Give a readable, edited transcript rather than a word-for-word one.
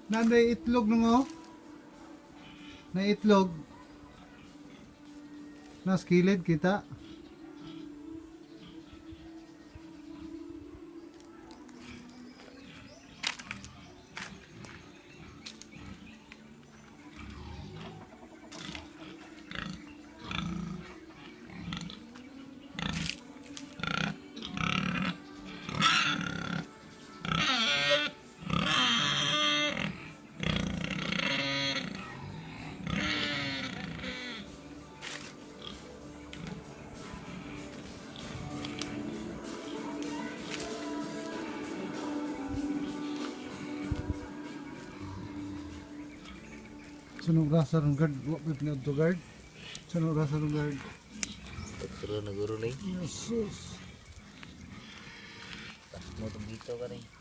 Nanday itlog nung oh. Na itlog. Nas kilid kita. Sunod rasa ng guard, wak pa pinag to guard. Sunod rasa ng guard. Pagkuro na guro na eh. Jesus. Tas mo itong dito ka na eh.